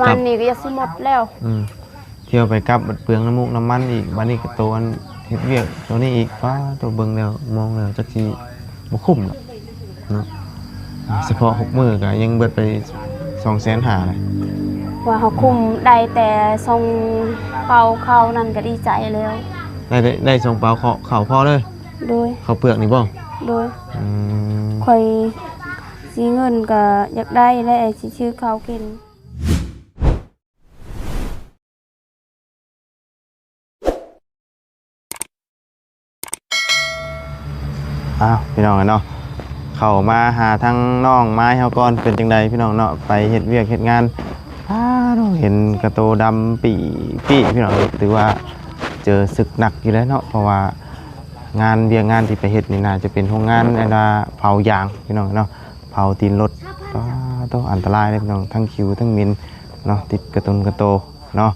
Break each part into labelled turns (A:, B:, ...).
A: มาณนี้ก็จะสิหมดแล้ว
B: เที่ยวไปกลับเปลืองน้ำมูกน้ำมันอีกบัดนี้ก็ตัวอันเฮ็ดเวียกตัวนี้อีกฟ้าตัวเบิ่งแล้วมองแล้วจักสิบ่คุ้มเนาะเฉพาะ6มื้อก็ยังเบิดไป250,000เลย
A: ว่าเขาคุมได้แต่ทรงเป่าเข้านั่นก็ดีใจแล้ว
B: ได้ส่งเปล่าข้าวพอเลย
A: โดย
B: ข้าวเปลือกนี่บ่
A: โดยค่อยสิเงินก็อยากได้และสิชื่อข้าวกิน
B: พี่น้องเนาะเข้ามาหาทั้งน้องไม้เฮาก่อนเป็นจังไดพี่น้องเนาะไปเฮ็ดเวียกเฮ็ดงานเห็นกระโตดำปี่พี่น้องถือว่าเจอศึกหนักอยู่แล้วเนาะเพราะว่างานเวียกงานที่ไปเฮ็ดนี่น่าจะเป็นโรงงานเผายางพี่น้องเนาะเผาตีนรถต้องอันตรายเลยพี่น้องทั้งคิวทั้งมินเนาะติดกระโตเนาะ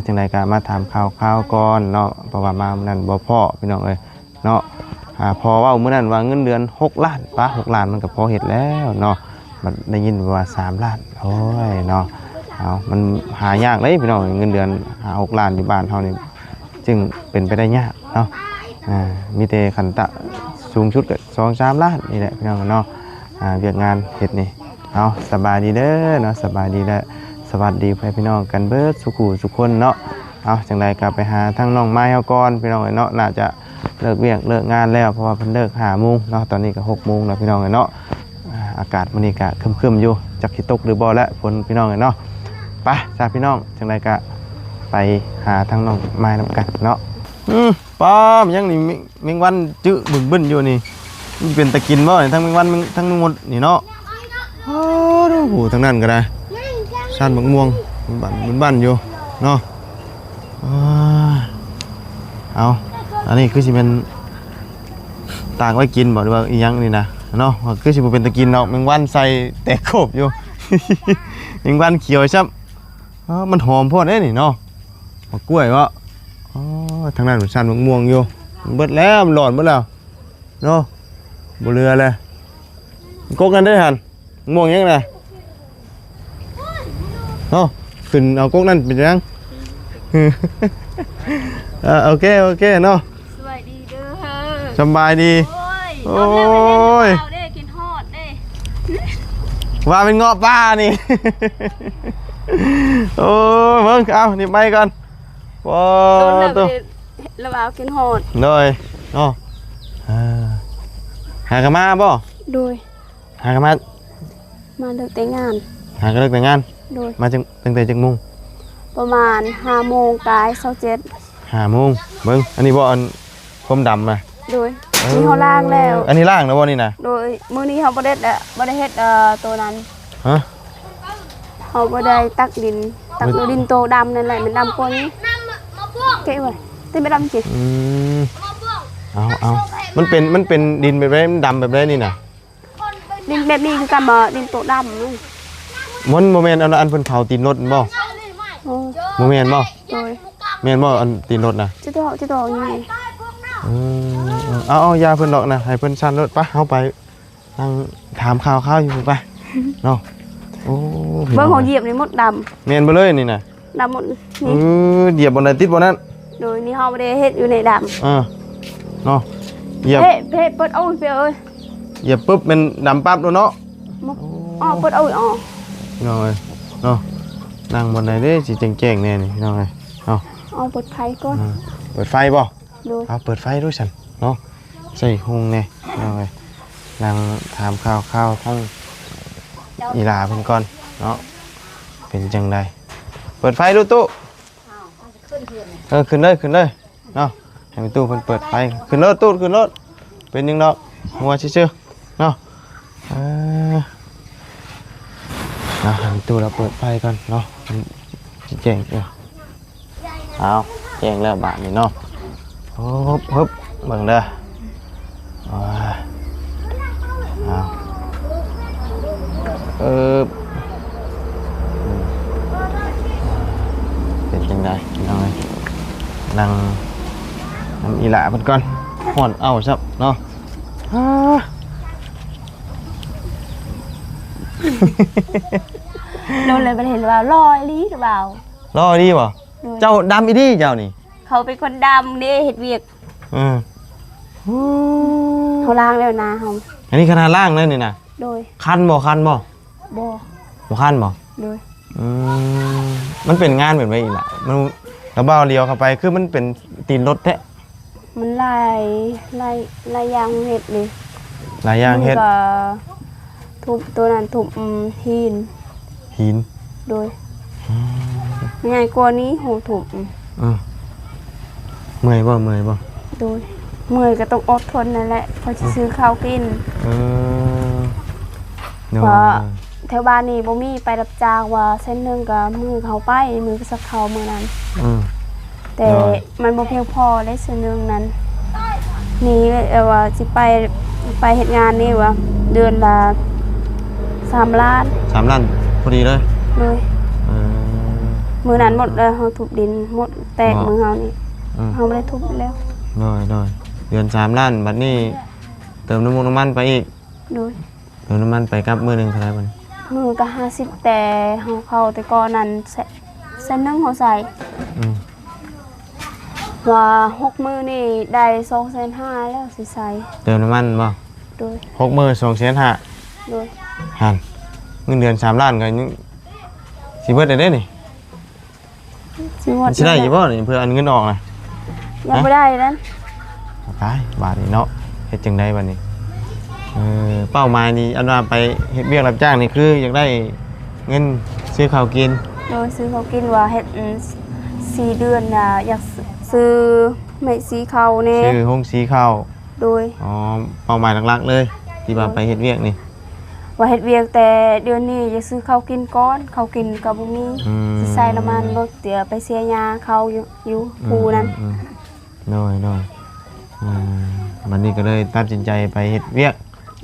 B: จังไดก็มาถามข่าวก่อนเนาะเพราะว่ามามื้อนั้นบ่พอพี่น้องเอ้ยเนาะพอว่ามื้อนั้นว่าเงินเดือน6 ล้านป้า6 ล้านมันก็พอเฮ็ดแล้วเนาะมันได้ยินว่า3 ล้านโอ้ยเนาะมันหายากเลยพี่น้องเงินเดือน6 ล้านอยู่บ้านเฮานี่จึงเป็นไปได้ยากเนาะมีแต่ขันตะสูงชุดก็2-3 ล้านนี่แหละพี่น้องเนาะเวียกงานเฮ็ดนี่สบายดีเด้อเนาะสบายดีแล้วสวัสดีพี่น้องกันเบิดสุขคนเนาะจังไดก็ไปหาทั้งน้องไม้เฮาก่อนพี่น้องเนาะน่าจะเลิกเวียกเลิกงานแล้วเพราะว่าเพิ่นเลิก5 โมงเนาะตอนนี้ก็6 โมงแล้วพี่น้องเนาะอากาศมื้อนี้ก็ครึมๆอยู่จักสิตกหรือบ่แล้วฝนพี่น้องเนาะไปจ้าพี่น้องจังไดก็ไปหาทั้งน้องไม้นำกันเนาะป้อมยังนี่แมงวันจื้อบึ้นๆอยู่นี่มันเป็นตะกินบ่ทั้งแมงวันทั้งแมงมดนี่เนาะโอ้โหทั้งนั้นก็ได้ชาติบักม่วงบ้านอยู่เนาะอันนี้คือสิเป็นต่างไว้กินบ่หรือว่าอีหยังนี่นะเนาะคือสิบ่เป็นตะกินเนาะแมงวันใส่แตกโคบอยู่ แมงวันเขียวช้ำมันหอมโพดเด้นี่เนาะมะกล้วยบ่ทางนั้นมันชันบักม่วงอยู่เบิดแล้วมันหลอนเบิดแล้วเนาะบ่เรือเลยกกกันได้หั่นม่วงยังไงเนาะขึ้นเอากกนั่นเป็นยัง โอเคเนาะ
A: สวัสดีเด้อ
B: สบายดีโอ้ย
A: กินฮอดเด้
B: ว่าเป็นเงาะป้านี่ โอ้ยเพิ่งเอานี่ไปก่อนว้าวตัว
A: แล้วเอากินฮอด
B: เลยเนาะหากนมาบ่
A: โดย
B: หากนมา
A: เลิกแต่งงาน
B: หากนเลิกแต่งงาน
A: โดย
B: มาตั้งแต่จักโมง
A: ประมาณ5 โมงกาย27
B: 5 โมงเบิ่งอันนี้บ่อันผมดำมา
A: โดยนี่เขาล่างแล้ว
B: อันนี้ล่างแล้วบ่นี่นะ
A: โดยมื้อนี้เขาบ่ได้เฮ็ดตัวนั้น
B: ฮะ
A: เขาบ่ได้ตักดินโตดำนั่นแหละมันดำกว่านี้เก๋ไว้ที่ไม่ดำจิ
B: เอามันเป็นดินแบบไรมันดำแบบไรนี่น่ะ
A: ดินแบบนี้คือกำดินโตดำ
B: มันโมเมนต์อันเพิ่นเผาตีนรถบ่โมเมนต์บ่โมเมนต์บ่อันตีนรถน่ะ
A: จะโตอยู่นี่
B: เอายาเพิ่นดอกนะให้เพิ่นชันรถไปเฮาไปนั่งถามข่าวอยู่ไปเนาะโอ้
A: เบิ่งของเหยียบนี่มดด
B: ำแม่นบ่เลยนี่น่ะ
A: ดำหมด
B: นี่เหยียบบ่ได้ติดบ่นั้น
A: โดยนี่เฮาบ่ได้เฮ็ดอยู่ในดำ
B: เนาะเหยียบ
A: เฮ้เปิดเอาเปียเอ้ย
B: เหยียบปุ๊บเป็นดำปั๊บเนาะ
A: เปิดเอา
B: น้องเอ้ยเนาะนั่งบนไหนเด้สิแจ้งๆแน่นี่น้องเอ้ยเนาะ
A: เปิดไฟก่อน
B: เปิดไฟบ่เอาเปิดไฟด้วยฉันเนาะใส่หุงแน่น้องเอ้ยนั่งถามข่าวทั้งอีหลาเพิ่นก่อนเนาะเป็นจังไดเปิดไฟดูตู้ขึ้นเลยเนาะให้ตู้เพิ่นเปิดไฟขึ้นรถตู้ขึ้นรถเป็นยังดอกหัวซื่อๆเนาะให้ตู้เราเปิดไฟก่อนเนาะแจ้งเอาแจ้งแล้วบาทนี่เนาะฮึบเบิ่งเด้อเป็นจังไดน้องเอ้ยนั่งอีหล่าเพิ่นก่อนฮ้อนเอาซับเนาะ
A: โดนเลยไปเห็นว่าลอยลีหรือเปล่าร
B: อดีบ่เจ้าดำอีดีเจ้านี่
A: เขาเป็นคนดำนี่เห็ดเวียก
B: อือ
A: เขาล้างแล้วนะเขา
B: อันนี้ขนาดล่างเลยนี่นะ
A: โดย
B: คันบ่
A: บ่
B: คันบ่
A: โดย
B: มันเป็นงานแบบไรอีกล่ะมันแล้วเบ้าเลี้ยวเข้าไปคือมันเป็นตีนรถแท้
A: มันลายยางเห็ดเลย
B: หลายอย่างเฮ็ด
A: มันก็ทุบตัวนั้นทุบหิน
B: หิน
A: โดยง่ายกว่านี้โหทุบ
B: เมื่อยบ่
A: โดยเมื่อยก็ต้องอดทนนั่นแหละพอจะซื้อข้าวกิน
B: เนาะ
A: เพราะแถวบ้านนี่บ่มีไปรับจ้างว่าเส้นหนึงก็มือเขาไปมือก็สักเขามือนั้น แต่
B: ได้
A: มันบ่เพียงพอได้ส่วนหนึงนั้นนี่ว่าสิไปเฮ็ดงานนี่ว่าเดือนละ3 ล้าน
B: 3 ล้านพอดีเลย
A: เลย มือนั้นหมดแล้วเฮาทุบดินหมดแตกมือเฮานี่เฮาบ่ได้ทุบแล้ว
B: น้อยเดือน3 ล้านบัดนี้เติมน้ำมันไปอีก
A: โดย
B: เติมน้ำมันไปกับมื้อนึงเท่าไหร่บัดนี้
A: มือก็50แต่เฮาเข้าแต่ก่อนนั้นเส้นหนึงเฮาใส่ว่า6มื้อนี่ได้2,500,000แล้วสิใส่
B: เติมน้ำมันบ่
A: โดย
B: 6 มื้อ2,500,000
A: โดย
B: หันเงินเดือน3 ล้านก็ยังสิเบิดได้เด้นี่
A: สิหมด
B: สิได้อยู่บ่นี่เพื่ออันเงินออกน่ะ
A: ยังบ่ได้นั้น
B: ตายบาทนี่เนาะเฮ็ดจังได๋บัดนี้เป้าหมายนี่อันว่าไปเฮ็ดเวียกรับจ้างนี่คืออยากได้เงินซื้อข้าวกิน
A: โดยซื้อเขากินว่าเฮ็ด4 เดือนน่ะอยากซื้อไม่สีเขาแน่
B: ซื้อห้องสีข้าว
A: โดย
B: อ๋อเป้าหมายหลักๆเลยที่ว่าไปเฮ็ดเวียกนี่
A: ว่าเฮ็ดเวียกแต่เดือนนี้อยากซื้อเขาวกินก่อนเขาวกินก็บ่มีสิใส่น้ำมันรถเดี๋ยวไปเสียยาเขาอยู่ภูนั้น
B: น้อยวันนี้ก็เลยตัดสินใจไปเฮ็ดเวียก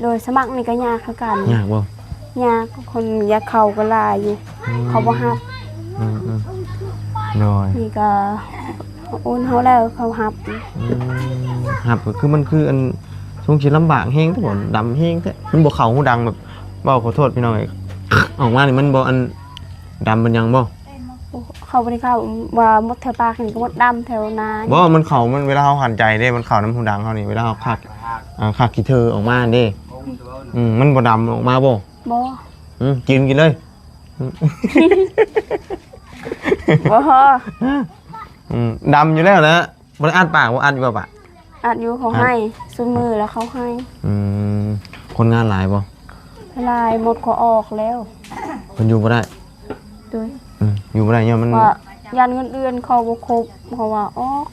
A: โดยสมัครนี่ก็ยากคือกัน
B: ยากบ่
A: ยากคนอยากเข้าก็หลายอยู่เขาบ่รับ
B: น้อย
A: นี่ก็โอนเฮาแล้วเขารับ
B: ครับก็คือมันคืออันช่วงชีลำบากแฮงแต่บ่ดำแฮงแท้มันบ่เข้าหูดังแบบเว้าขอโทษพี่น้องเอ้ยออกมานี่มันบ่อันดำมันยังบ่
A: เขาบ่ได้เข้าว่าหมดแถวปากนี่ก็หมดดำแถวนา
B: บ่มันเข้ามันเวลาเฮาหันใจเด้มันเข้าน้ำหูดังเฮานี่เวลาเฮาคักขี้เธอออกมาเด้มันบ่ดำออกมาบ่
A: บ่
B: กินเลย
A: บ่ฮอ
B: ดำอยู่แล้วนะบ่ได้อัดปากบ่อัดอยู่ปะ
A: อัดอยู่เขาให้ซุมือแล้วเขาให้
B: คนงานหลายบ่
A: ลายหมดก็ออกแล้ว
B: เพิ่นอยู่บ่ได้
A: โดย
B: อยู่บ่ได้เนี่ยมัน
A: ว่ายันเงินเดือนเขาบ่ครบเพราะว่าออก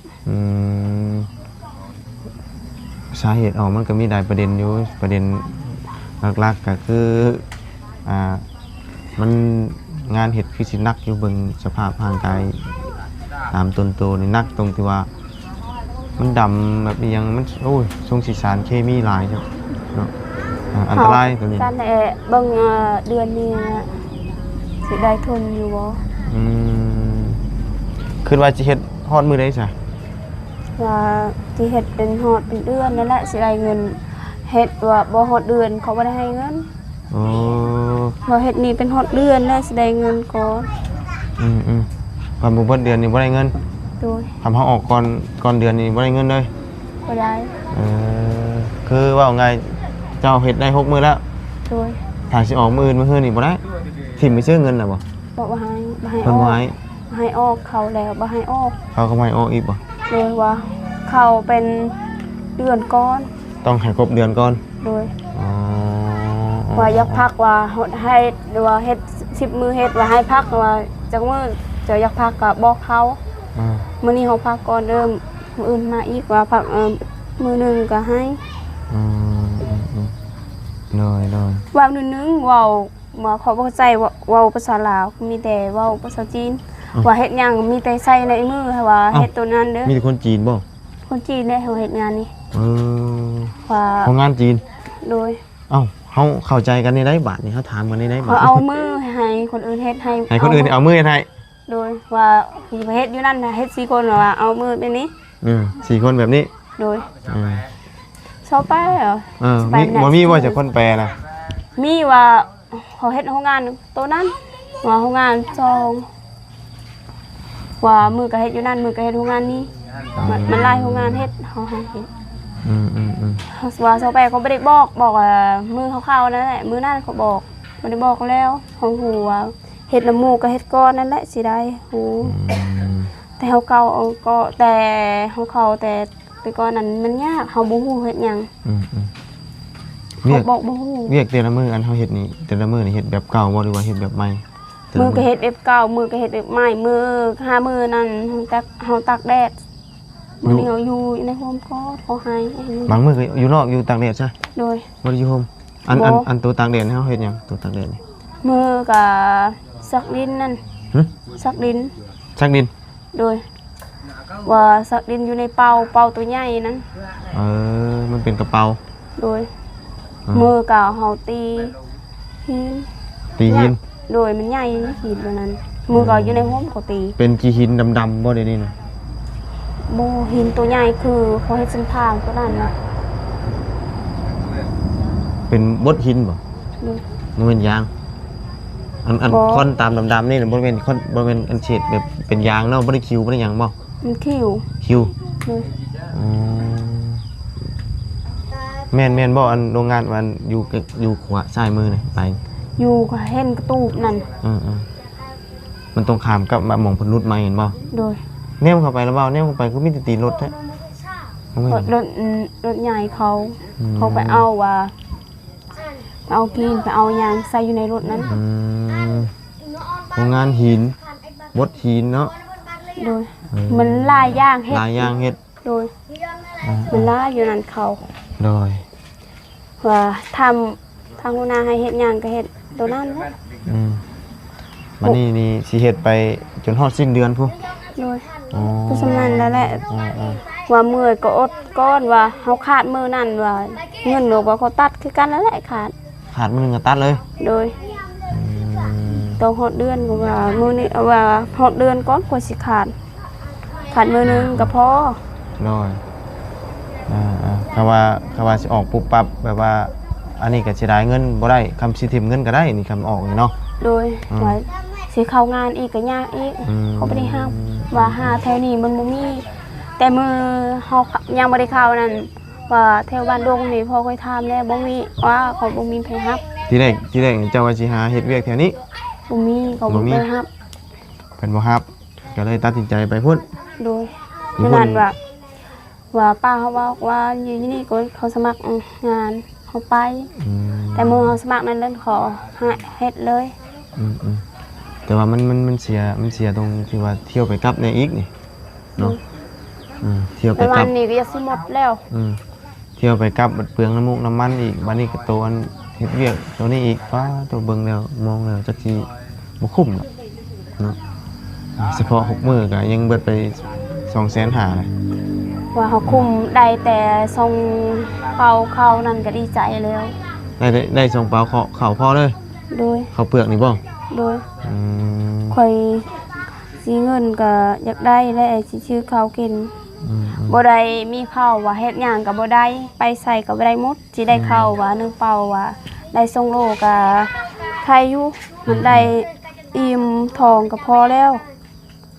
B: สาเหตุออกมันก็มีหลายประเด็นอยู่ประเด็นหลักๆก็คือมันงานเฮ็ดคือสิหนักอยู่เบิ่งสภาพร่างกายตามต้นโตนี่หนักตรงที่ว่ามันดำแบบอีหยังมันโอ้ยทรงสีสารเคมีหลายครับเนาะอันตรายตัวนี้
A: การเบิ่งเดือนนี้นะสิได้ทุนอยู่บ่
B: คิดว่าสิเฮ็ดฮอดมื้อใดซะ
A: ว่าที่เฮ็ดเป็นฮอดเป็นเดือนนั่นแหละสิได้เงินเฮ็ดว่าบ่ฮอดเดือนเขาบ่ได้ให้เงิน
B: โอ้
A: ว่าเฮ็ดนี่เป็นฮอดเดือนแล้วสิได้เงินก่อน
B: ความบ่เบิดเดือนนี่บ่ได้เงิน
A: โดย
B: ทำเฮาออกก่อนเดือนนี่บ่ได้เงินเลย
A: บ่ได้
B: คือว่าไงเจ้าเฮ็ดได้6มื้อแล้ว
A: โดย
B: ถ้าสิออกมื้ออื่นมื้อฮื้อนี่บ่ได้ทิ่มไปซื้อเงินน่ะบ่
A: บ่ให้อ
B: เพิ่น
A: อ
B: บ่
A: ก
B: ให้
A: ให้ออกเขาแล้วบ่ให้ออก
B: เขาก็ไม่ให้ออกอีกบ่
A: โดยว่าเขาเป็นเดือนก่อน
B: ต้องให้ครบเดือนก่อน
A: โดย
B: อ๋อ
A: ว่าอยากพักว่าให้หรือว่าเฮ็ด10 มื้อเฮ็ดว่าให้พักว่าจักมื้อจะอยากพักก็บอกเขา มื้อนี้เฮาพักก่อนเริ่มมื้ออื่นมาอีกว่าพักมื้อหนึงก็ให้
B: น้อย
A: ว่ามื้อนึงเว้ามาเขาบ่เข้าใจว่าเว้าภาษาลาวมีแต่เว้าภาษาจีนว่าเฮ็ดหยังมีแต่ใส่ในมือให้ว่าเฮ็ดตัวนั้นเด้อ
B: มีแต่คนจีนบ่
A: คนจีนได้เฮาเฮ็ดงานนี้ ว่า
B: ของงานจีน
A: โดย
B: เอ้าเฮาเข้าใจกันในได้บาทนี่เฮาถามกันในได้บา
A: เขา
B: ท
A: เอามือให้คนอื่นเฮ็ดให้
B: ให้คนอื่นเอามือให้
A: โดยว่าสิไปเฮ็ดอยู่นั่นน่ะเฮ็ด4คนว่าเอามือแบบนี้
B: 4คนแบบนี้
A: โดยชอบไปเหรอ
B: มีบ่มีว่าจะคนแปลนะ
A: มีว่าเขาเฮ็ดโรงงานตัวนั้น ว่าโรงงานซองว่ามือก็เฮ็ดอยู่นั่นมือก็เฮ็ดโรงงานนี้มันไล่โรงงานเฮ็ดเฮาให้เฮ็ดว่าเซาแปเขาบ่ได้บอกว่ามือเขาเข้านั่นแหละมือนั่นเขาบอกบ่ได้บอกแล้วเขาฮู้ว่าเฮ็ดน้ำมูกก็เฮ็ดก้อนนั่นแหละสิได้ฮู้แต่เฮาเก่าก็แต่เฮาเข้าแต่ก่อนนั้นมันยากเฮาบ่ฮู้เฮ็ดหยังเขาบอกบ่ฮู้
B: เวียกแต่ละมื้ออันเฮาเฮ็ดนี่แต่ละมื้อนี่เฮ็ดแบบเก่าบ่หรือว่าเฮ็ดแบบใหม่
A: มือก็เฮ็ดแบบเก่ามือก็เฮ็ดแบบใหม่มือ5มื้อนั่นเฮาตากแดดมื้อนี้เฮาอยู่ในโฮมก็เขาให้
B: บางมื้อก็อยู่นอกอยู่ตากแดดซะ
A: โดย
B: บ่ได้อยู่โฮมอันตัวตากแดดเฮาเฮ็ดหยังตัวตากแดดนี่
A: มือก็ซักดินนั่นซักดินโดยว่าซักดินอยู่ในเป่าตัวใหญ่นั้น
B: มันเป็นกระเป๋า
A: โดยมือก็เฮาตี
B: หิน
A: โดยมันใหญ่หินตัวนั้นมือก็อยู่ในห้องก็ตี
B: เป็นกี่หินดำๆบ่ได้นี่นะ
A: บ่หินตัวใหญ่คือเขาเฮ็ดเส้นทางตัวนั้นนะ
B: เป็นบดหินบ่มันเป็นยางอันค่อนตามดำๆนี่บ่เป็นค่อนบ่เป็นอันเฉดแบบเป็นยางเนาะบ่ได้คิวบ่ได้หยังบ่
A: มันคิว
B: แม่นบ่อันโรงงานมันอยู่ขวาซ้ายมือนี่ไป
A: อยู่ก็เห็นกระตูบนั่น
B: มันตรงข้ามกับหม่องพนุษมาเห็นบ่
A: โดย
B: แนมเข้าไปแล้วบ่แนมเข้าไปคือมีแต่ตีรถแท้
A: รถใหญ่เขาไปเอาว่าเอากินไปเอายางใส่อยู่ในรถนั้น
B: โรงงานหินบดหินเนาะ
A: โดยมันลายย่างเ
B: ฮ็ด
A: โดยมันลายอยู่นั่นเขา
B: โดย
A: ว่าทางหัวหน้าให้เฮ็ดหยังก็เฮ็ดตัวนั้นแหละ
B: บัดนี้นี่สิเฮ็ดไปจนฮอดสิ้นเดือนพุ่น
A: โดยคือสำนั้นแล้วแหละว่ามื้อก็อดก้อนว่าเฮาขาดมื้อนั้นว่าเงินเราก็เขาตัดคือกันแล้วแหละขาด
B: มื้อนึงก็ตัดเลย
A: โดยต้องฮอดเดือนก็ว่ามื้อนี้ว่าฮอดเดือนก่อนกว่าสิขาดมื้อนึงก็พอ
B: โดยเขาว่าสิออกปุ๊บปั๊บแบบว่าอันนี้ก็สิได้เงินบ่ได้คำสิทิมเงินก็ได้นี่คำออกนี่เนาะ
A: โดยว่าสิเข้างานอีกก็ยากอีกเขาบ่ได้ห้ามว่าหาแถวนี้มันบ่มีแต่มื้อเฮายังบ่ได้เข้านั่นว่าแถวบ้านดงนี่พอค่อยถามแล้วบ่มีว่าเขาบ่มีไผรับ
B: ทีแรกเจ้าว่าสิหาเฮ็ดเวียกแถวนี้
A: บ่มีเขาบ่ไปรับ
B: เพิ่นบ่รับก็เลยตัดสินใจไปพุ่น
A: โดยขนาดว่าป้าเขาบอกว่าอยู่ที่นี่ก็เขาสมัครงานเขาไปแต่มือเขาสมัครนั้นเล่นขอเฮ็ดเลย
B: แต่ว่ามันเสียตรงที่ว่าเที่ยวไปกลับในอีกนี่เนาะเที่ยวไปกลับ
A: วันนี้ก็จะหมดแล้ว
B: เที่ยวไปกลับเปลืองน้ำมูกน้ำมันอีกวันนี้ก็ตัวเฮ็ดเวียกตัวนี้อีกป้าตัวเบิ่งแล้วมองแล้วจักสิบ่คุ้มเนาะเฉพาะ6มื้อก็ยังเบิดไป250,000เลย
A: ว่าเขาคุมได้แต่ทรงเป่าเขานั่นก็ดีใจแล้ว
B: ได้ทรงเป่าเขาพอเลย
A: โดย
B: เขาเปลือกนี่บ่
A: โดยค่อยสีเงินก็อยากได้และสิชื่อเขากินบ่ได้มีข้าวว่าเฮ็ดหยังก็บ่ได้ไปใส่ก็บ่ได้หมดสิได้ข้าวว่านึงเป่าว่าได้ทรงโลก็ใครอยู่มันได้อิ่มท้องก็พอแล้ว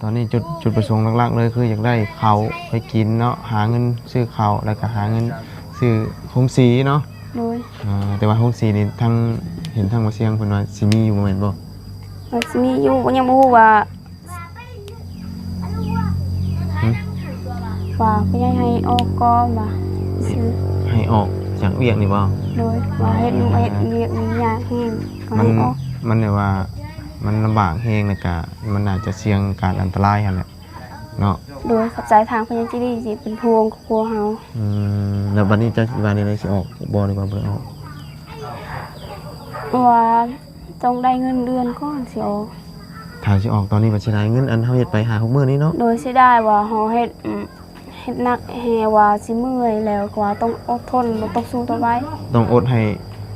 B: ตอนนี้จุดประสงค์หลักๆเลยคืออยากได้เขาไปกินเนาะหาเงินซื้อเขาแล้วก็หาเงินซื้อโฮมสีเนาะแต่ว่าโฮมสีนี่ทั้งเห็นทั้งมาเสียงเพิ่นว่าสิมีอยู่บ่แม่นบ่
A: สิมีอยู่ยังบ่ฮู้ว่าเพิ่นให้ออกก่อนว่าซื้อ
B: ให้ออกจากเวียกนี่บ่
A: โดยว่าเฮ็ดเวียกมียากแฮงก็ให้ออก
B: มันได้ว่ามันลำบากแฮงแล้วก็มันอาจจะเสี่ยงการอันตรายหั่นแหละเนาะ
A: โดยขับใจทางพญาจิรีสิเป็นพวงครัวเฮา
B: แล้วบัดนี้จะวันนี้เลยสิออกบ่ดีกว่าบ่ออก
A: ว่าต้องได้เงินเดือนก่อนสิออก
B: ถ้าสิออกตอนนี้บ่สิได้เงินอันเฮาเฮ็ดไปหา6มื้อนี้เนาะ
A: โดยสิได้ว่าเฮาเฮ็ดนักแฮว่าสิเมื่อยแล้วก็ต้องอดทนบ่ต้องสู้ต่อไป
B: ต้องอดให้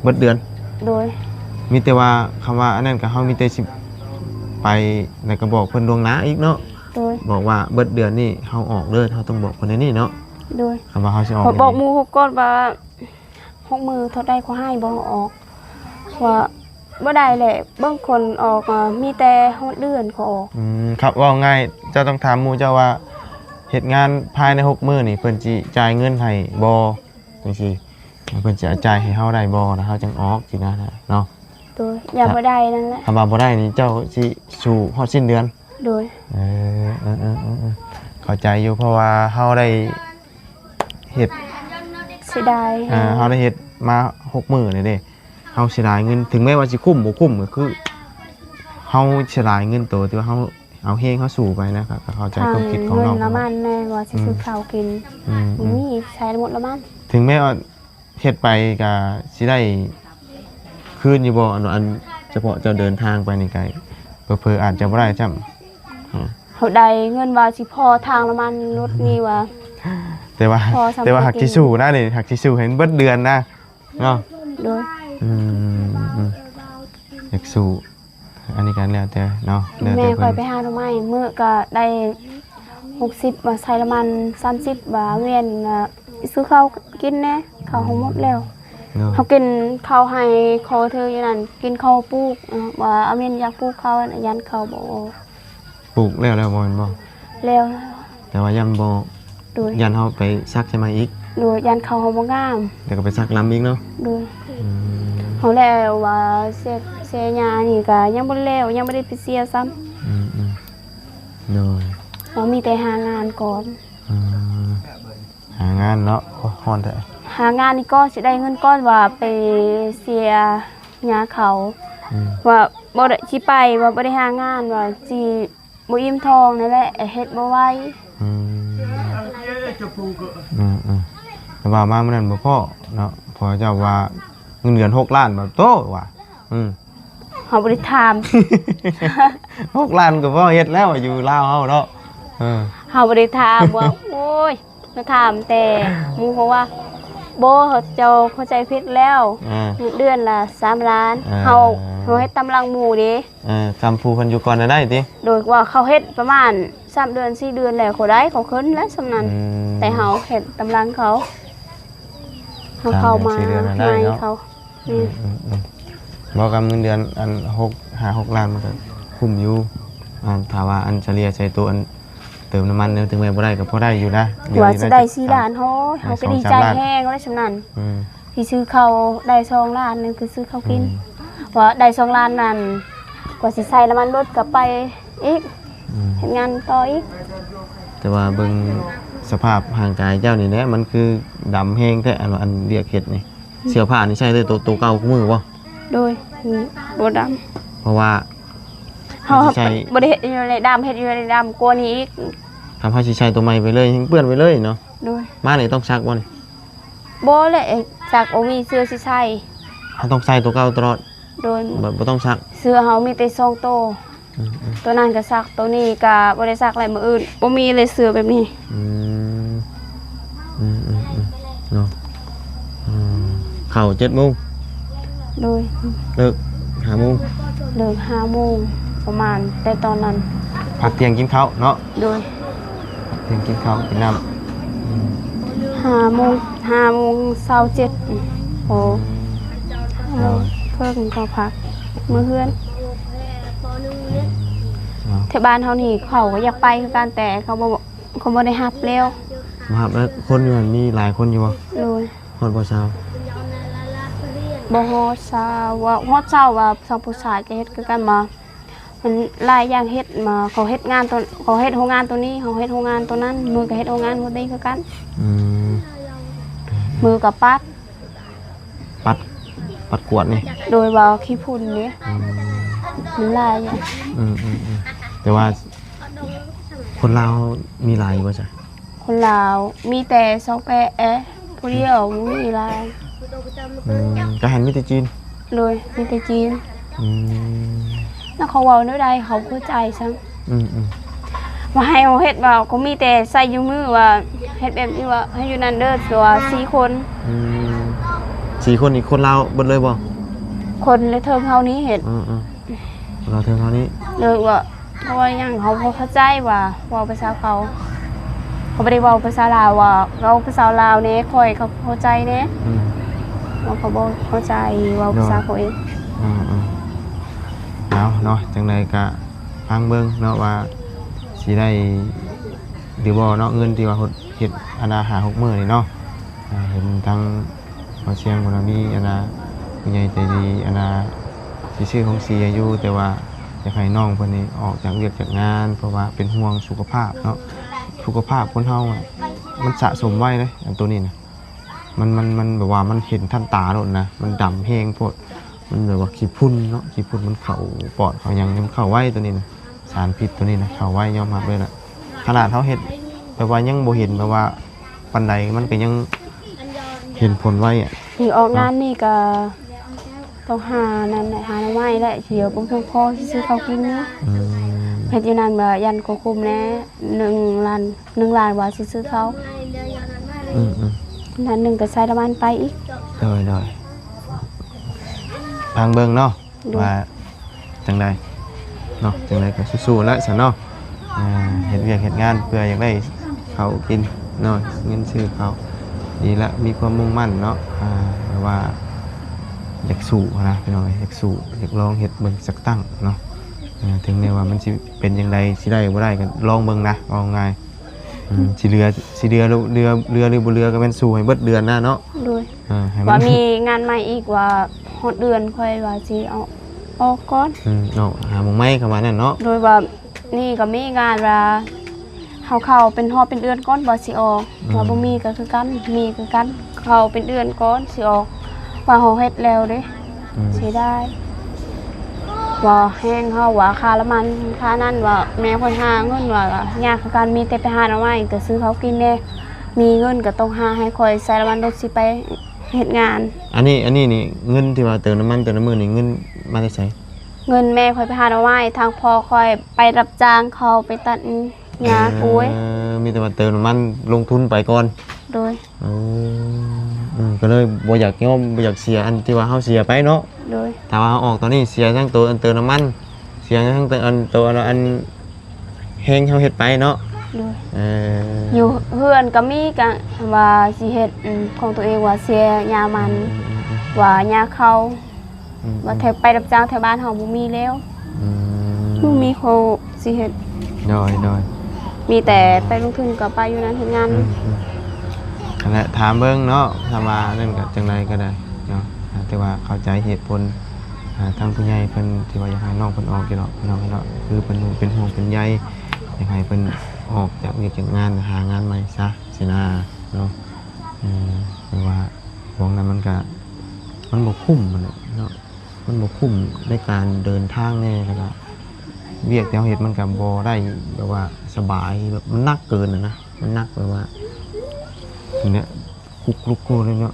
B: เบิดเดือน
A: โดย
B: มีแต่ว่าคำว่าอันนั้นก็เฮามีแต่สิไปแล้วก็บอกเพิ่นล่วงหน้าอีกเนาะบอกว่าเบิดเดือนนี้เฮาออกเด้อเฮาต้องบอกเพิ่นในนี้เนาะ
A: โดย
B: คำว่าเฮาสิออก
A: บอกหมู่6ก่อนว่า6มื้อเท่าใดก็ให้บ่ออกว่า บ่ได้แหละบางคนออกมีแต่ฮอดเดือนเขาออก
B: ครับว่าง่ายเจ้าต้องถามหมู่เจ้าว่าเฮ็ดงานภายใน6มื้อนี่เพิ่นสิจ่ายเงินให้บ่จังซี่เพิ่นสิจ่ายให้เฮาได้บ่นะเฮาจังออกสินะเนาะ
A: โดยอย่าบ่ได้นั่นแหละ
B: ถ้าว่าบ่ได้นี่เจ้าสิสู่ฮอดสิ้นเดือน
A: โดย
B: เข้าใจอยู่เพราะว่าเฮาได้เฮ็ด
A: เสียดาย
B: เฮาได้เฮ็ดมา6มื้อนี่เด้เฮาเสียดายเงินถึงแม้ว่าสิคุ้มบ่คุ้มก็คือเฮาเสียดายเงินตัวที่ว่าเฮาเอาเฮงเฮาสู่ไปนะครับก็เข้าใจความคิดของน้อง
A: เงินละมันแน่ว่าสิซื้อข้าวกินบ่มีใช้หมดละมัน
B: ถึงแม้ว่าเฮ็ดไปก็สิได้คืนอยู่บ่อันเฉพาะเจ้าเดินทางไปนี่ไกลเผลอๆอาจจะบ่ได้จ้ำ
A: เขาได้เงินว่าสิพอทางละมันรถนี่ว่า
B: แต่ว่าหักที่สู้นะนี่หักที่สู้เห็นเบิดเดือนนะเนาะ
A: โดย
B: อยากสู้อันนี้กันแล้วแต่เนาะแล้ว
A: แม่
B: แต่
A: ค่อย
B: เพิ่น
A: ไปหาหน่อไม้มื้อก็ได้60ว่าใช้ละมัน30ว่าเวียนซื้อข้าวกินแน่ข้าวเฮาหมดแล้ว
B: เนาะ
A: เขากินข้าวให้คอเธออยู่นั่นกินข้าวปลูกว่าอาเมนอยากปลูกข้าวยันข้าวบ่
B: ปลูกแล้วบ่แม่นบ่
A: แล้ว
B: แต่ว่ายันบ่
A: โดย
B: ยันเฮาไปซักใช่ไหมอีก
A: โดยยันข้าวเฮาบ่งาม
B: เดี๋ยวก็ไปซักลำอีกเนาะ
A: โดยเขาแล้วว่าเสียหญ้านี่ก็ยังบ่แล้วยังบ่ได้ไปเสียซ้ำ
B: โดย
A: เรามีแต่หางานก่อน
B: หางานเนาะฮ้อนแต่
A: หางานนี่ก็สิได้เงินก้อนว่าไปเสียหญ้าเขาว่าบ่ได้สิไปว่าบ่ได้หางานว่าสิบ่อิ่มท้องนั่นแหละเฮ็ดบ่ไหว
B: แต่ว่ามาเมื่อนั้นบ่พอเนาะพอเจ้าว่าเงินเดือน6ล้านแบบโตว่ะ
A: เฮาบ่ได้ถาม
B: 6ล้านก็พอเฮ็ดแล้วอยู่ลาวเฮาเนาะ
A: เฮาบ่ได้ถามว่าโอ้ยมาถามแต่หมู่เพราะว่าบ่เจ้าเข้าใจผิดแล้วเดือนละ3ล้านเฮาเฮ็ดตำลังหมู่เด้
B: คำผู้เพิ่นอยู่ก่อนได้ติ
A: โดยว่าเขาเฮ็ดประมาณ3เดือน4เดือนแล้วเขาได้เขาขึ้นแล้วสำนั้นแต่เฮาเฮ็ดตำลังเขาเข้ามาให้เขา
B: บอกกับเงินเดือนอัน6 ล้านมันก็คุ้มอยู่ถ้าว่าอันเฉลี่ยใช้ตัวอันเติมน้ำมันเนี่ยถึงแม้บ่ได้ก็พอได้อยู่นะ
A: ว่าจะได้4ล้านเฮาก็ดีใจแฮงแล้วสำนั้นที่ซื้อเขาได้2ล้านนึงคือซื้อเขากินว่าได้2ล้านนั่นกว่าสิใส่น้ำมันรถกลับไปอีกเฮ็ดงานต่ออีก
B: แต่ว่าเบิ่งสภาพร่างกายเจ้านี่แหละมันคือดำแห้งแท้อันเรียกเฮ็ดนี่เสื้อผ้านี่ใช่เลยตัวเก่าคู่มือบ่
A: โดยบ่ดำ
B: เพราะว่า
A: เฮาบ่ได้เฮ็ดอยู่ในดำเฮ็ดอยู่ในดำกว่านี้อีก
B: ทำให้สิใช้ตัวใหม่ไปเลยเปื้อนไปเลยเนาะ
A: โดย
B: มานี่ต้องซักบ่นี่
A: บ่แหละจากบ่มีเสื้อสิใส่
B: เฮาต้องใส่ตัวเก่าตลอด
A: โดย
B: บ่ต้องซัก
A: เสื้อเฮามีแต่2โตตัวนั้นก็ซักตัวนี้ก็บ่ได้ซักหลายมื้ออื่นบ่มีเลยเสื้อแบบนี้
B: เนาะเข้า 7:00 น
A: โดย
B: เลิก 5:00 น
A: เลิก 5 โมงประมาณแต่ตอนนั้น
B: พักเที่ยงกินข้าวเนาะ
A: โดย
B: เที่ยงกินข้าวกินน้
A: ำ5 โมง27โอ้เพิ่งก็พักมื้อเฮือนที่บ้านเฮานี่เขาก็อยากไปคือกันแต่เขาบ่ได้รับแล้ว
B: บ่รับแล้วคนอยู่มีหลายคนอยู่บ่
A: โดย
B: ฮอดบ่ซาว
A: บ่ฮอดซาวว่าฮอดซาวว่าสองผู้ชายก็เฮ็ดคือกันมามันหลายอย่างเฮ็ดมาเขาเฮ็ดงานตัวเขาเฮ็ดโรงงานตัวนี้เขาเฮ็ดโรงงานตัวนั้นมือก็เฮ็ดโรงงานคนนี้คือกันมือกับปัด
B: กวดนี่
A: โดยว่าขี้พุ่นนี่มันหลายอย่าง
B: แต่ว่าคนลาวมีหลายบ่จ้ะ
A: คนลาวมีแต่2แปะผู้เดียวมีหลาย
B: ก็หันมีแต่จีน
A: เลยมีแต่จีนแล้วเขาเว้าแนวใดเขาเข้าใจซ้ํว่าให้เฮาเฮ็ดว่าเขามีแต่ใส่อยู่มือว่าเฮ็ดแบบนี้ว่าให้อยู่นั่นเด้อตัว4คน
B: 4คนอีกคนลาวเบิดเลยบ่
A: คนเลยเทิงเฮานี้เฮ็ด
B: เราเทิงเฮานี้
A: เลยว่าเพราะว่าหยังเขาบ่เข้าใจว่าเว้าภาษาเขาบ่ได้เว้าภาษาลาวว่าเราภาษาลาวนี่ค่อยเขาเข้าใจแน่ว่าเขาบ่เข้าใจเว้าภาษาเขาเอง
B: เอาเนาะจังใดก็ฟังเบิ่งเนาะว่าสิได้หรือบ่เนาะเงินที่ว่าเฮ็ดอนาหา6มื้อนี่เนาะเห็นทางบ่เสียงบ่น่ะมีอนาผู้ใหญ่ใจดีอนาสิซื้อของเสียอยู่แต่ว่าอยากให้น้องเพิ่นนี่ออกจากเวียกจากงานเพราะว่าเป็นห่วงสุขภาพเนาะสุขภาพคนเฮาอะมันสะสมไว้เลยอันตัวนี้นะมันแบบว่ามันเห็นท่านตาโดนนะมันดำแห้งโพดมันแบบว่าขี้พุ่นเนาะขี้พุ่นมันเข้าปอดเขายังมันเข้าไว้ตัวนี้นะสารพิษตัวนี้นะเข้าไว้ยอมรับเลยนะขนาดเขาเฮ็ดแบบว่ายังบ่เห็นแบบว่าปานใดมันก็ยังเห็นผลไว้อะ
A: อีกออกงานนี่ก็ต้องหานั่นแหละหาหน่อไม้แหละเดี๋ยวบ่เพียงพอสิซื้อข้าวกินนะ เฮ็ดอยู่นั่นว่ายันก็คุมแน่1 ล้านว่าสิซื้อเขานั่นหนึงก็ใช้น้ำมันไปอีก
B: เลยทางเบิ่งเนาะ
A: ดู
B: ว่าจังใดเนาะจังใดก็สู้ๆแล้วซะเนาะเฮ็ดเวียกเฮ็ดงานเพื่ออยากได้ข้าวกินเนาะเงินซื้อข้าวดีละมีความมุ่งมั่นเนาะแบบว่าอยากสู้นะพี่น้องอยากสู้อยากลองเฮ็ดเบิ่งสักตั้งเนาะถึงแม้ว่ามันสิเป็นจังไดสิได้บ่ได้ก็ลองเบิ่งนะเอาง่ายสิเรือหรือบ่เรือก็เป็นสู้ให้เบิดเดือนนะเนาะ
A: โดย
B: ให้มั
A: ว่าน มีงานใหม่อีกว่าฮอดเดือนค่อยว่าสิเอาออกก่อน
B: เนาะหาหมองไม้เข้ามานั่นเนาะ
A: โดยว่านี่ก็มีงานว่าเข้าเป็นฮอดเป็นเดือนก่อนบ่สิออกว่าบ่มีก็คือกันมีคือกันเข้าเป็นเดือนก่อนสิออกว่าเฮาเฮ็ดแล้วเด้สิได้ว่าแห้งเฮาว่าค่าละมันค่านั่นว่าแม่เพิ่นหาเงินว่ายากคือการมีแต่ไปหาเอาไว้ก็ซื้อเขากินแน่มีเงินก็ต้องหาให้คอยใส่ละมันรถสิไปเฮ็ดงาน
B: อันนี้นี่เงินที่ว่าเติมน้ำมันเติมน้ำมือนี่เงินมาได้ใช้
A: เงินแม่คอยไปหาเอาไว้ทางพ่อคอยไปรับจ้างเขาไปตัดหญ้าปุ้ย
B: มีแต่ว่าเติมน้ำมันลงทุนไปก่อน
A: โดย
B: ก็เลยบ่อยากยอมบ่อยากเสียอันที่ว่าเฮาเสียไปเนาะ
A: โดย
B: ถ้าว่าเฮาออกตอนนี้เสียทั้งตัวอันเติมน้ำมันเสียทั้งตัวอันแห้งเฮาเฮ็ดไปเนาะ
A: โดยอยู่เพื่อนก็มีก็ว่าสิเฮ็ดของตัวเองว่าเสียหญ้ามันว่าหญ้าเขาว่าแถวไปรับจ้างแถวบ้านเฮาบ่มีแล้วบ่มีเขาสิเฮ็ด
B: โดย
A: มีแต่ไปลงทุนกับไปอยู่นั้นเฮ็ดงาน
B: นั่นแหละถามเบิ่งเนาะถ้าว่านั่นก็จังไดก็ได้เนาะแต่ว่าเข้าใจเหตุผลทางผู้ใหญ่เพิ่นที่ว่าอยากให้น้องเพิ่นออกอยู่เนาะน้องเนาะคือเพิ่นเป็นห่วงเป็นใยอยากให้เพิ่นออกจากเวียกจากงานหางานใหม่ซะสินะเนาะแต่ว่าของนั้นมันก็มันบ่คุ้มมันเนาะมันบ่คุ้มในการเดินทางแน่แล้วก็เวียกที่เฮาเฮ็ดมันก็บ่ได้แบบว่าสบายแบบมันหนักเกินนะมันหนักแบบว่าเนี่ยคุกลุกโกเลยเนาะ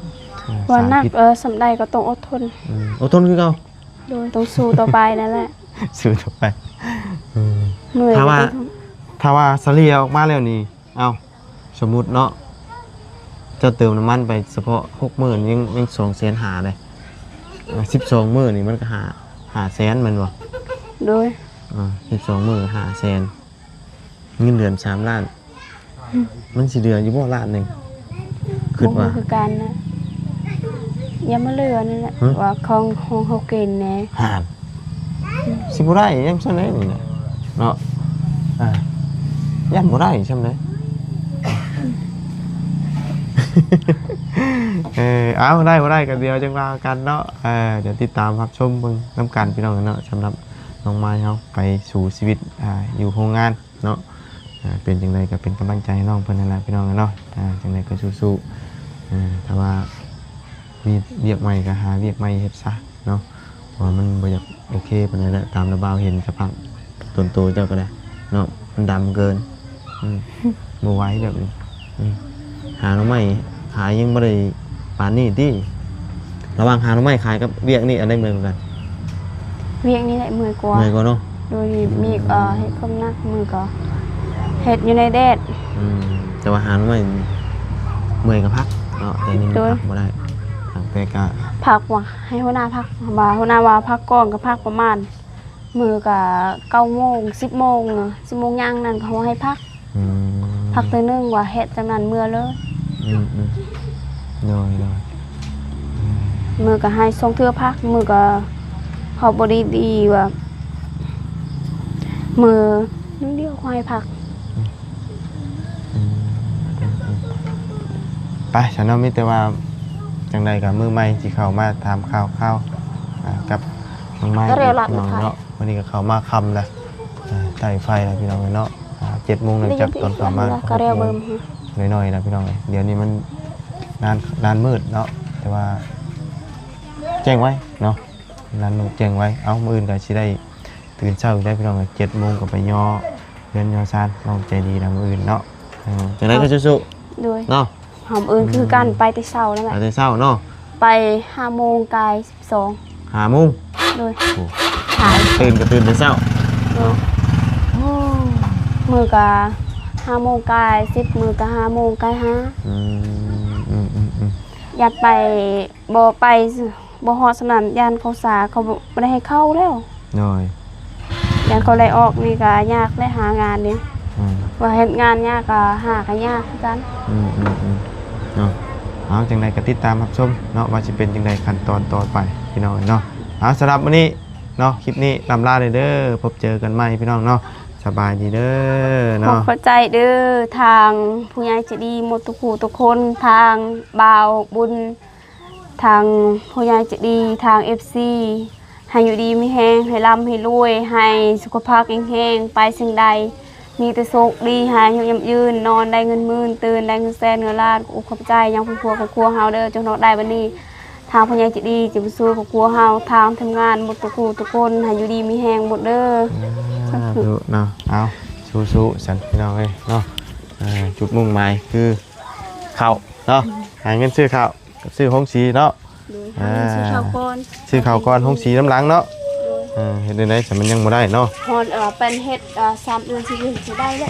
A: ว่านักสำใดก็ต้องอดทน
B: อดทนคือเก่า
A: โดยต้องสู้ต่อไปนั่นแหละ
B: สู้ต่อไป
A: เหนื่อย
B: ถ้าว่า
A: ก็ต้อง
B: ถ้าว่าเสลียออกมาแล้วนี่เอาสมมุติเนาะเจะเติมน้ำมันไปเฉพาะ60,000ยัง200,000เลย12มื้อนี่มันก็500,000มันบ่
A: โดย
B: 12มื้อ500,000เงินเดือน3ล้านมันสิเหลืออยู่บ่ล้านหนึงคิดว่า
A: คือการนะอย่ามาเลือนั่นแหละ
B: ฮะ
A: ว่าของเฮากินแหน่
B: หานสิบ่ได้ยังซั่นได้นี่นะเนาะยันบ่ได้ซั่นได้ เอาได้บ่ได้กันเดียวจังว่ากันเนาะเดี๋ยวติดตามรับชมเบิ่งนํกันพี่น้องเนาะสำหรับน้องไม้เฮาไปสู่ชีวิตอยู่โรงงานเนาะเป็นจังไดก็เป็นกำลังใจให้น้องเพิ่นนั่นแหละพี่น้องเนาะจังไดก็สู้ๆถ้าว่ามีเวียกใหม่ก็หาเวียกใหม่เฮ็ดซะเนาะเพราะว่ามันบ่อยากโอเคปานใดแหละตามระบาวเห็นสภาพต้นโตเจ้าก็ได้เนาะมันดำเกินบ่ไหวแบบนี้หาหน่อไม้ขายยังบ่ได้ปานนี้ติระหว่างหาหน่อไม้ขายกับเวียกนี่อันใดเหมือนกัน
A: เวียงนี่แหละมือกว่า
B: เหนื่อยกว่าเนาะ
A: โดยมีเฮ็ดความหนักมือก็เฮ็ดอยู่ในแดด
B: แต่ว่าหาหน่อไม้เมื่อยก็พักเนาะแต่นี่มัน
A: โดย
B: พักบ่ได้แต่ก็
A: พักว่าให้หัวหน้าพักว่าหัวหน้าว่าพักก่อนก็พักประมาณมือก็9 โมง 10 โมงเนาะ10 โมงย่างนั่นเขาให้พัก พักเทื่อนึงว่าเฮ็ดจังนั้นมื้อเลย
B: โดย
A: มือก็ให้ส่งเทื่อพักมือก็เขาบ่ดีว่า มือนึงเดียวควายผัก
B: ไปฉันเอามิแต่ว่าจังใดกับมือใหม่ที่เขามาถามข่าวกับน้องไม้พี่น้องเนาะวันนี้ก็เขามาคำแล้วใต้ไฟแล้วพี่น้องเนาะ7 โมงหลังจากตอนเขามาก็น้อยๆนะพี่น้องเดี๋ยวนี้มันนานมืดเนาะแต่ว่าแจ้งไว้เนาะนานมืดแจ้งไว้เอามื้ออื่นก็สิได้ตื่นเช้าได้พี่น้อง7 โมงก็ไปย่อเรือนย่อซานน้องใจดีนะมื้ออื่นเนาะจังไดก็สู้ๆ
A: ด้วย
B: เนาะ
A: หอมอื่นคือกันไปแต่เช้าแล้วแหละ
B: ไปแต่เช้าเนาะ
A: ไป5 โมงกาย12
B: 5 โมง
A: ด้วยถ่าย
B: ตื่นก็ตื่นแต่เช้า
A: มือกะ5 โมงกาย10 มือกะ5 โมงกาย5ยัดไปบ่ไปบ่ฮอดสนามยานเขาสาเขาบ่ได้ให้เข้าแล้ว
B: น้อย
A: ยานเขาไล่ออกนี่ก็ยากได้หางานนี่ว่าเฮ็ดงานยากก็หาก็ยากคือกัน
B: เนาะเอาจังไดก็ติดตามรับชมเนาะว่าสิเป็นจังไดขั้นตอนต่อไปพี่น้องเนาะเอาสำหรับวันนี้เนาะคลิปนี้ลำลาเลยเด้อพบเจอกันใหม่พี่น้องเนาะสบายดีเด้อ
A: ขอ
B: เนาะ
A: เข้าใจเด้อทางผู้ใหญ่ใจะดีหมดทุกผู้ทุกคนทางบ่าวบุญทางผู้ใหญ่ใจะดีทาง FC ให้อยู่ดีมีแฮงให้ร่ำให้รวยให้สุขภาพแข็งๆไปสิ่งใดมีแต่โชคดีหายยั่งยืนนอนได้เงินหมื่นตื่นได้เงินแสนเงินล้านอุขอบใจยังผู้ครัวของครัวเฮาเด้อจงนอดได้บัดนี้ทางผู้ใหญ่ใจะดีจะไปสู้ของครัวเฮาทางทำงานหมดทุกผู้ทุกคนให้อยู่ดีมีแฮงหมดเด้อ
B: ดูเนาะเอาสู้ๆสันพี่น้องเอ้ยเนาะจุดมุ่งหมายคือข้าวเนาะหาเงินซื้อข้าวกับซื้อห้องสีเนาะ
A: ซื้อข้าวก้อน
B: ซื้อข้าวก่อนห้องสีน้ำล้างเนาะเฮ็ดได้แต่มันยังบ่ได้เนาะ
A: ฮอนเป็นเฮ็ด3 เดือน4 เดือนสิได้แล้ว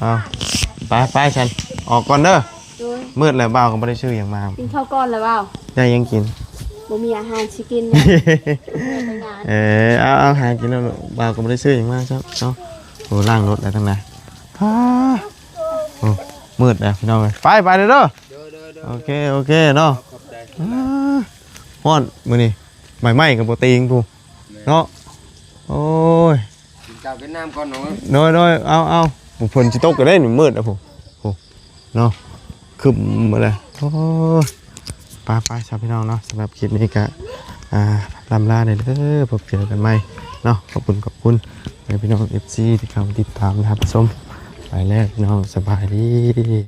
B: เอาไปฉันออกก่อนเด้อ
A: ด้วย
B: มืดแล้วบ่าวก็บ่ได้ซื้อหยังมา
A: กินข้าวก้อนแล้วเปล่า
B: ได้ยังกิน
A: บ่มีอาหารสิกินไปงาน
B: เอาหากินแล้วบ่าวก็บ่ได้ซื้อหยังมาครับเนาะโอ้ล้างรถแล้วทั้งนั้นโอ้มืดแล้วพี่น้องเอ้ยไปเด้อโอเคเนาะฮ้อนมื้อนี้ใหม่ๆกับบ่ตีงกูเนาะโอ้ย
C: กินข้าวกินน้ำก่อนหนู
B: น้อยเอาผมฝนสิตกก็ได้หนูมืดแล้วผมเนาะคึมมาเลยโอ้ยไปชาวพี่น้องเนาะสำหรับคลิปนี้ก็ลำลาเลยเด้อพบเจอกันใหม่เนาะขอบคุณพี่น้อง FC ที่เข้ามาติดตามนะครับชมไปแล้วพี่น้องสบายดี